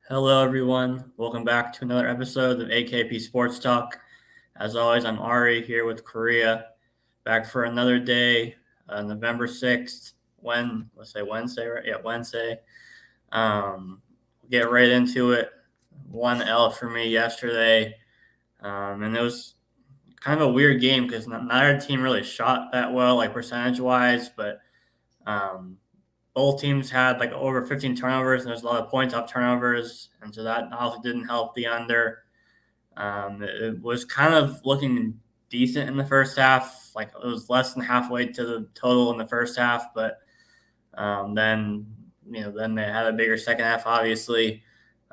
Hello, everyone. Welcome back to another episode of AKP Sports Talk. As always, I'm Ari here with Korea, back for another day, November 6th. Let's say Wednesday, right? Yeah, Wednesday. We'll get right into it. 1-L for me yesterday. And it was kind of a weird game because neither team really shot that well, like percentage wise, but um, both teams had like over 15 turnovers, and there's a lot of points off turnovers, and so that also didn't help the under. It was kind of looking decent in the first half, like it was less than halfway to the total in the first half, but then then they had a bigger second half, obviously.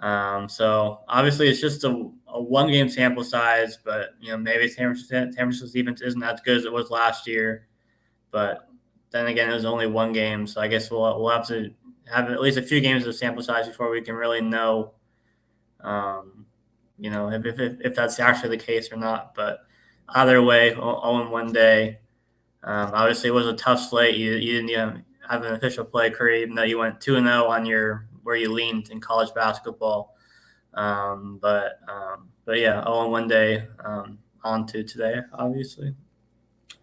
So obviously it's just a one game sample size, but maybe San Francisco's defense isn't as good as it was last year, but then again, it was only one game, so I guess we'll have to have at least a few games of sample size before we can really know, if that's actually the case or not. But either way, all in one day. Obviously, it was a tough slate. You didn't even have an official play career, even though you went 2-0 on your where you leaned in college basketball. But yeah, all in one day. On to today, obviously.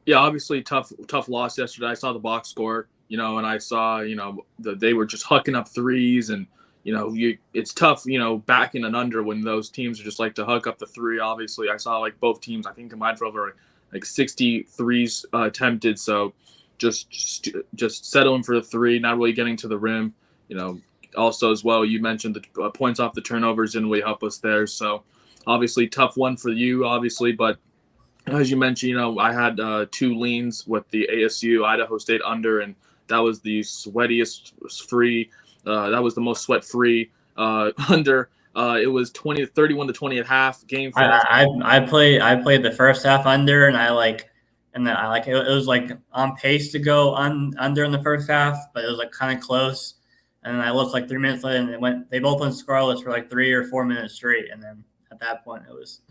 Yeah, obviously tough loss yesterday. I saw the box score, and I saw, they were just hucking up threes, and it's tough, backing and under when those teams are just like to huck up the three. Obviously, I saw like both teams, I think combined for over like 60 threes attempted. So just settling for the three, not really getting to the rim. Also as well, you mentioned the points off the turnovers didn't really help us there. So obviously tough one for you, obviously, but as you mentioned, I had two leans with the ASU Idaho State under, and that was the sweatiest free. That was the most sweat free under. It was 31 to 20 at half. Game finished. I played the first half under, and it was like on pace to go under in the first half, but it was like kind of close. And then I looked like 3 minutes later, and they both went scoreless for like 3 or 4 minutes straight, and then at that point it was.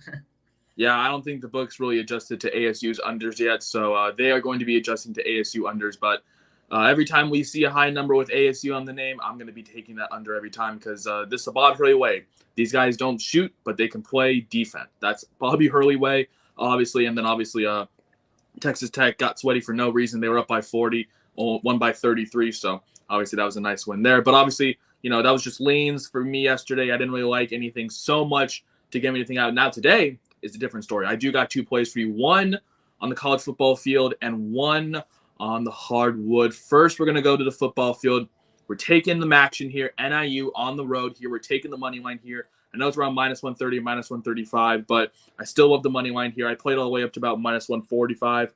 Yeah, I don't think the books really adjusted to ASU's unders yet, so they are going to be adjusting to ASU unders. But every time we see a high number with ASU on the name, I'm going to be taking that under every time because this is a Bob Hurley way. These guys don't shoot, but they can play defense. That's Bobby Hurley way, obviously. And then obviously Texas Tech got sweaty for no reason. They were up by 40, won by 33. So obviously that was a nice win there. But obviously, that was just leans for me yesterday. I didn't really like anything so much to get me anything out. Now today is a different story. I do got two plays for you. One on the college football field and one on the hardwood. First, we're going to go to the football field. We're taking the action here. NIU on the road here. We're taking the money line here. I know it's around minus 130, minus 135, but I still love the money line here. I played all the way up to about minus 145.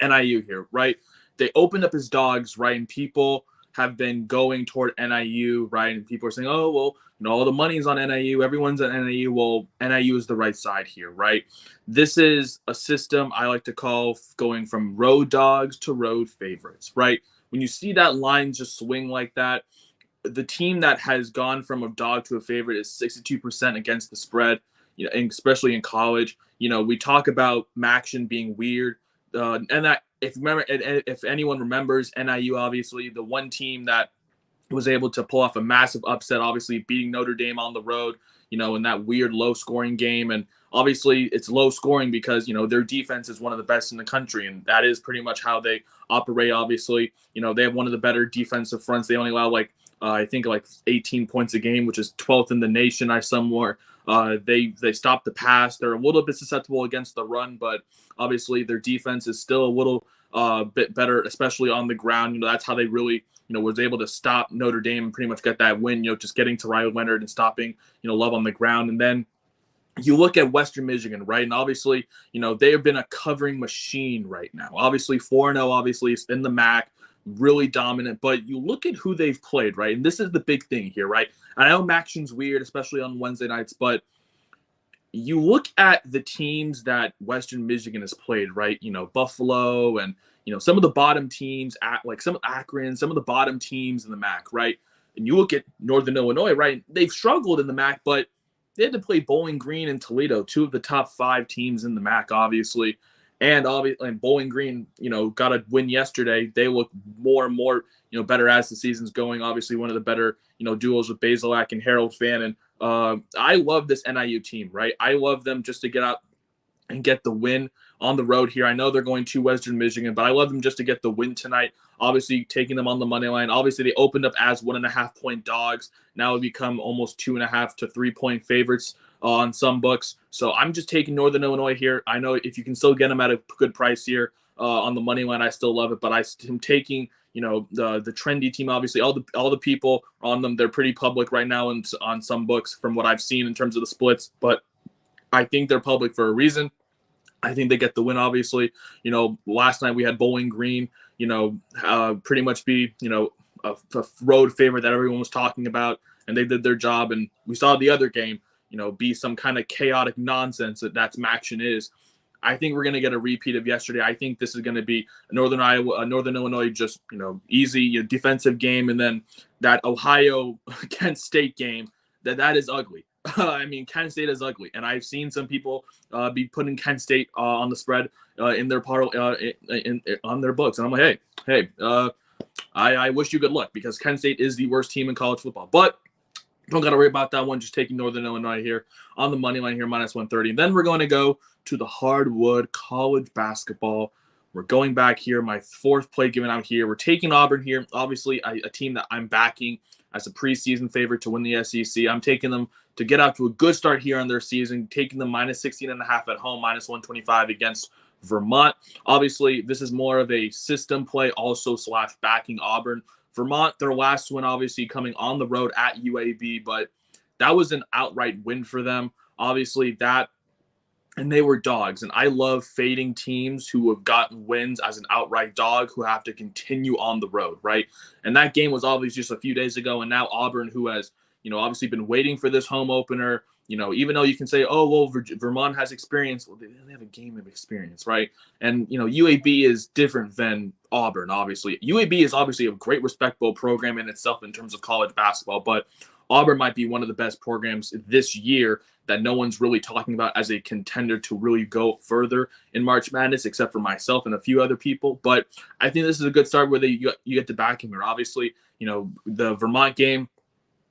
NIU here, right? They opened up as dogs, right? And people have been going toward NIU, right? And people are saying, oh, well, all the money's on NIU. Everyone's on NIU. Well, NIU is the right side here, right? This is a system I like to call going from road dogs to road favorites, right? When you see that line just swing like that, the team that has gone from a dog to a favorite is 62% against the spread, and especially in college. We talk about Maction being weird. And that if anyone remembers NIU, obviously the one team that was able to pull off a massive upset, obviously beating Notre Dame on the road, in that weird low scoring game. And obviously it's low scoring because, their defense is one of the best in the country. And that is pretty much how they operate. Obviously, they have one of the better defensive fronts. They only allow I think 18 points a game, which is 12th in the nation. I somewhere. They stop the pass. They're a little bit susceptible against the run, but obviously their defense is still a little bit better, especially on the ground. That's how they really, was able to stop Notre Dame and pretty much get that win, just getting to Riley Leonard and stopping, Love on the ground. And then you look at Western Michigan, right? And obviously, they have been a covering machine right now. Obviously 4-0, obviously is in the MAC, really dominant, but you look at who they've played, right? And this is the big thing here, right? I know Maction's weird, especially on Wednesday nights, but you look at the teams that Western Michigan has played, right? Buffalo and, some of the bottom teams, like some of Akron, some of the bottom teams in the MAC, right? And you look at Northern Illinois, right? They've struggled in the MAC, but they had to play Bowling Green and Toledo, two of the top 5 teams in the MAC, obviously. And obviously, and Bowling Green, got a win yesterday. They look more and more, better as the season's going. Obviously, one of the better, duels with Basilak and Harold Fannin. I love this NIU team, right? I love them just to get out and get the win on the road here. I know they're going to Western Michigan, but I love them just to get the win tonight. Obviously, taking them on the money line. Obviously, they opened up as 1.5-point dogs. Now it become almost 2.5 to 3-point favorites on some books. So I'm just taking Northern Illinois here. I know if you can still get them at a good price here on the money line, I still love it. But I'm taking the trendy team. Obviously, all the people on them, they're pretty public right now and on some books from what I've seen in terms of the splits. But I think they're public for a reason. I think they get the win, obviously. Last night we had Bowling Green, pretty much be, a road favorite that everyone was talking about, and they did their job. And we saw the other game, be some kind of chaotic nonsense that's Maction is. I think we're going to get a repeat of yesterday. I think this is going to be Northern Illinois, just, easy defensive game. And then that Ohio Kent State game, that is ugly. I mean, Kent State is ugly, and I've seen some people be putting Kent State on the spread in their on their books, and I'm like, hey, I wish you good luck because Kent State is the worst team in college football. But don't got to worry about that one. Just taking Northern Illinois here on the money line here, -130. And then we're going to go to the hardwood college basketball. We're going back here, my fourth play given out here. We're taking Auburn here, obviously a team that I'm backing as a preseason favorite to win the SEC. I'm taking them to get out to a good start here on their season, taking them -16.5 at home, -125 against Vermont. Obviously, this is more of a system play also / backing Auburn. Vermont, their last win, obviously coming on the road at UAB, but that was an outright win for them. Obviously, and they were dogs. And I love fading teams who have gotten wins as an outright dog who have to continue on the road, right? And that game was obviously just a few days ago. And now Auburn, who has, obviously been waiting for this home opener, even though you can say, oh, well, Vermont has experience. Well, they have a game of experience, right? And, UAB is different than Auburn, obviously. UAB is obviously a great, respectable program in itself in terms of college basketball, but Auburn might be one of the best programs this year that no one's really talking about as a contender to really go further in March Madness, except for myself and a few other people. But I think this is a good start where you get to back him here. Obviously, the Vermont game,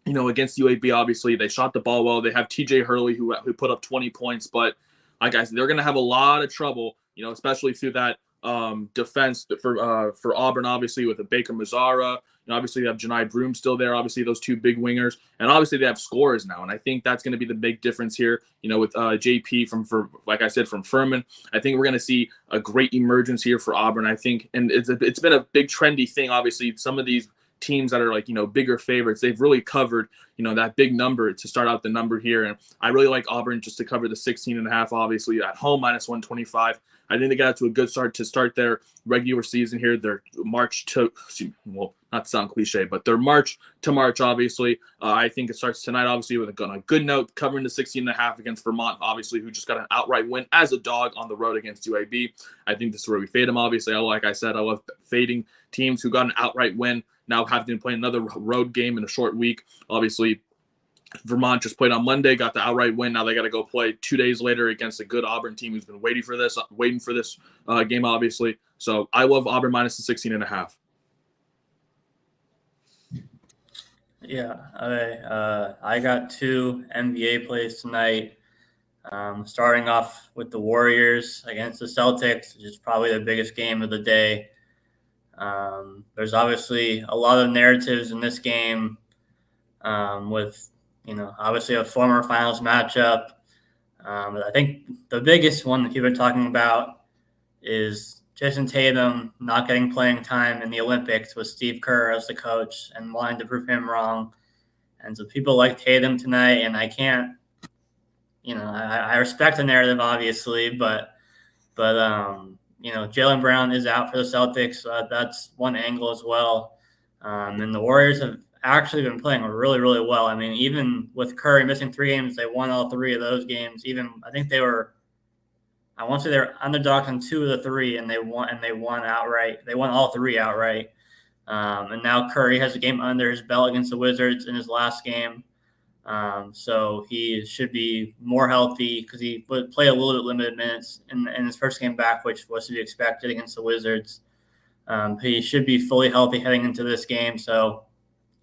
against UAB, obviously they shot the ball well. They have TJ Hurley who put up 20 points, but like I said, they're going to have a lot of trouble, especially through that defense for Auburn, obviously with a Baker Mazzara. Obviously, they have Janai Broom still there. Obviously, those two big wingers. And obviously, they have scorers now. And I think that's going to be the big difference here, with JP like I said, from Furman. I think we're going to see a great emergence here for Auburn, I think. And it's been a big trendy thing. Obviously, some of these teams that are bigger favorites, they've really covered, that big number to start out the number here. And I really like Auburn just to cover the 16.5, obviously at home, -125. I think they got to a good start to start their regular season here. Their March to, well, not to sound cliche, but their March to March, obviously. I think it starts tonight, obviously, with a good note, covering the 16.5 against Vermont, obviously, who just got an outright win as a dog on the road against UAB. I think this is where we fade them, obviously. Like I said, I love fading teams who got an outright win, now having to play another road game in a short week. Obviously, Vermont just played on Monday, got the outright win. Now they got to go play 2 days later against a good Auburn team who's been waiting for this game, obviously. So I love Auburn -16.5. Yeah, I got two NBA plays tonight. Starting off with the Warriors against the Celtics, which is probably the biggest game of the day. There's obviously a lot of narratives in this game with obviously a former finals matchup. But I think the biggest one that people are talking about is Jason Tatum not getting playing time in the Olympics with Steve Kerr as the coach and wanting to prove him wrong. And so people like Tatum tonight, and I can't, I respect the narrative, obviously, but Jaylen Brown is out for the Celtics. So that's one angle as well. And the Warriors have actually been playing really, really well. I mean, even with Curry missing 3 games, they won all 3 of those games. I think they were underdogs in 2 of the 3, and they won outright. They won all 3 outright. And now Curry has a game under his belt against the Wizards in his last game. So he should be more healthy because he would play a little bit limited minutes in his first game back, which was to be expected against the Wizards. He should be fully healthy heading into this game. So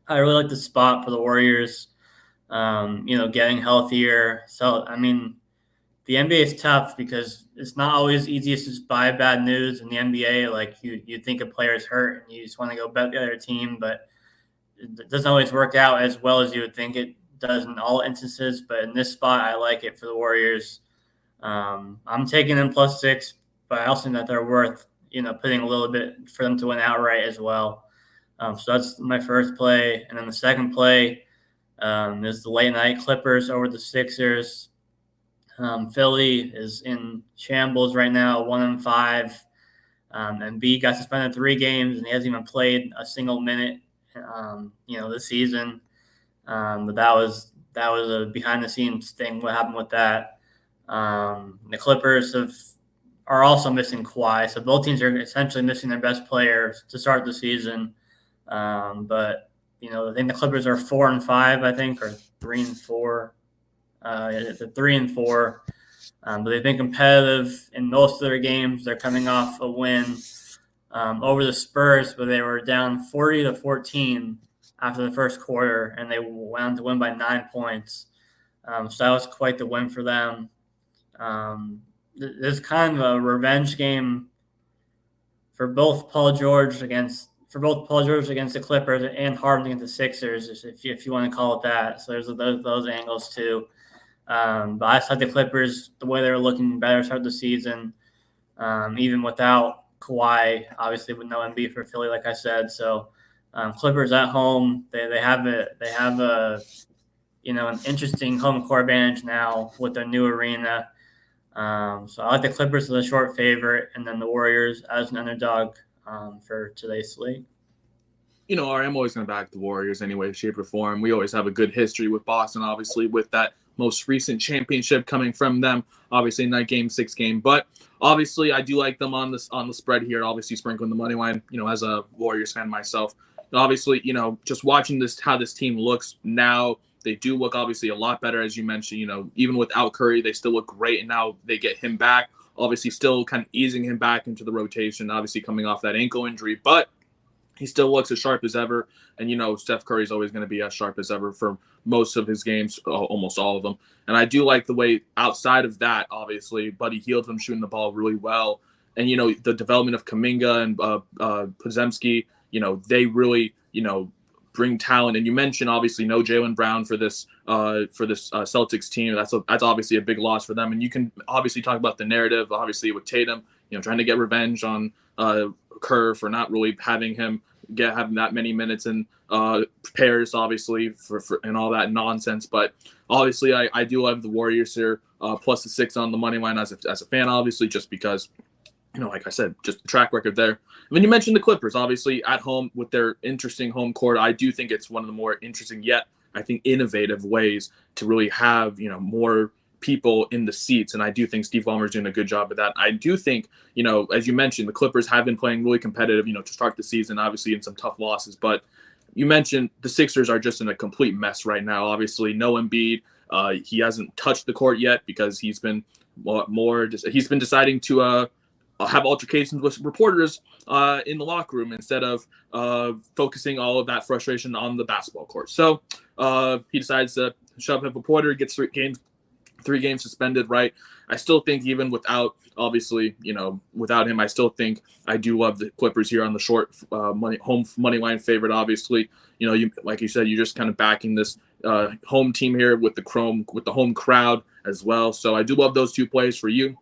I really like the spot for the Warriors, getting healthier. So, I mean, the NBA is tough because it's not always easy to just buy bad news in the NBA. Like you think a player's hurt and you just want to go bet the other team, but it doesn't always work out as well as you would think it does in all instances. But in this spot, I like it for the Warriors. I'm taking them +6, but I also think that they're worth putting a little bit for them to win outright as well. So that's my first play, and then the second play is the late night Clippers over the Sixers. Philly is in shambles right now, 1-5. Embiid got suspended 3 games, and he hasn't even played a single minute, this season. But that was a behind the scenes thing. What happened with that? The Clippers are also missing Kawhi, so both teams are essentially missing their best players to start the season. But I think the Clippers are 4-5, I think, or 3-4. It's 3-4. But they've been competitive in most of their games. They're coming off a win over the Spurs, but they were down 40-14 after the first quarter, and they went on to win by 9 points. So that was quite the win for them. This is kind of a revenge game for both Paul George against the Clippers and Harden against the Sixers, if you want to call it that. So there's those angles too. But I thought the Clippers, the way they were looking better start the season, even without Kawhi, obviously with no Embiid for Philly, like I said. So Clippers at home, they have an interesting home court advantage now with their new arena. So I like the Clippers as a short favorite, and then the Warriors as an underdog for today's slate. I'm always going to back the Warriors anyway, shape or form. We always have a good history with Boston, obviously, with that most recent championship coming from them, obviously in that Game 6 game. But obviously, I do like them on the spread here, obviously sprinkling the money line, as a Warriors fan myself. And obviously, just watching how this team looks now, they do look obviously a lot better, as you mentioned. Even without Curry, they still look great, and now they get him back. Obviously, still kind of easing him back into the rotation, obviously coming off that ankle injury. But he still looks as sharp as ever. And, Steph Curry is always going to be as sharp as ever for most of his games, almost all of them. And I do like the way outside of that, obviously, Buddy Hield from shooting the ball really well. And, the development of Kuminga and Podziemski, they really, bring talent. And you mentioned, obviously, no Jaylen Brown for this Celtics team. That's obviously a big loss for them. And you can obviously talk about the narrative, obviously, with Tatum, trying to get revenge on Kerr for not really having him having that many minutes in pairs, obviously, for and all that nonsense. But obviously, I do love the Warriors here, plus the 6 on the money line as a fan, obviously, just because, like I said, just the track record there. I mean, you mentioned the Clippers, obviously, at home with their interesting home court. I do think it's one of the more interesting yet, I think, innovative ways to really have, more people in the seats. And I do think Steve Ballmer's doing a good job of that. I do think, as you mentioned, the Clippers have been playing really competitive, to start the season, obviously in some tough losses. But you mentioned the Sixers are just in a complete mess right now. Obviously, no Embiid. He hasn't touched the court yet because he's been deciding to have altercations with reporters in the locker room instead of focusing all of that frustration on the basketball court. So he decides to shove a reporter, gets 3 games suspended, right? I still think even without, obviously, without him, I still think I do love the Clippers here on the short home money line favorite, obviously. Like you said, you're just kind of backing this home team here with the home crowd as well. So I do love those 2 plays for you.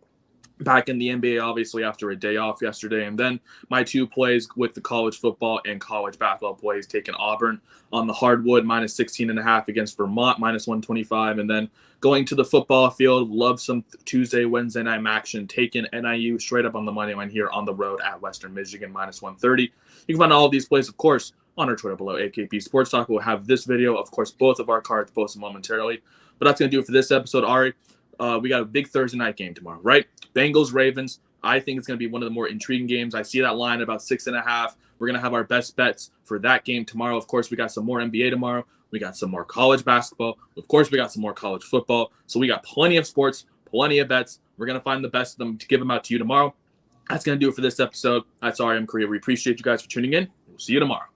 Back in the NBA, obviously, after a day off yesterday. And then my 2 plays with the college football and college basketball plays, taking Auburn on the hardwood, -16.5 against Vermont, -125. And then going to the football field, love some Tuesday, Wednesday night action, taking NIU straight up on the money line here on the road at Western Michigan, -130. You can find all of these plays, of course, on our Twitter below, AKP Sports Talk. We'll have this video, of course, both of our cards posted momentarily. But that's going to do it for this episode, Ari. We got a big Thursday night game tomorrow, right? Bengals, Ravens. I think it's going to be one of the more intriguing games. I see that line about 6.5. We're going to have our best bets for that game tomorrow. Of course, we got some more NBA tomorrow. We got some more college basketball. Of course, we got some more college football. So we got plenty of sports, plenty of bets. We're going to find the best of them to give them out to you tomorrow. That's going to do it for this episode. That's RM Korea. We appreciate you guys for tuning in. We'll see you tomorrow.